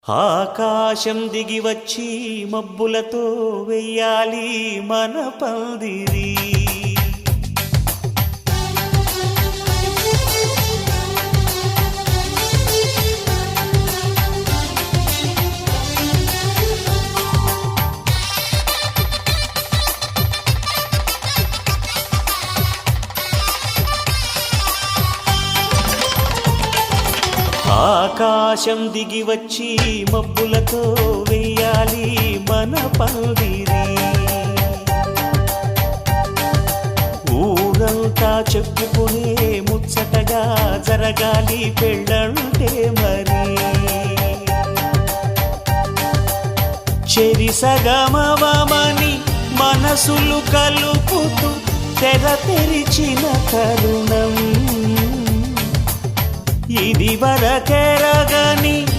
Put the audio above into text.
ఆకాశం దిగి వచ్చి మబ్బులతో వెయ్యాలి మన పందిరి. ఆకాశం దిగి వచ్చి మబ్బులతో వెయ్యాలి మన పందిరి. ఊరంతా చెప్పుకునే ముచ్చటగా జరగాలి పెళ్ళంటే మరి. చెరిసగమవమని మనసులు కలుపుతూ తెర తెరిచిన తరుణం ఇది వరకెరగని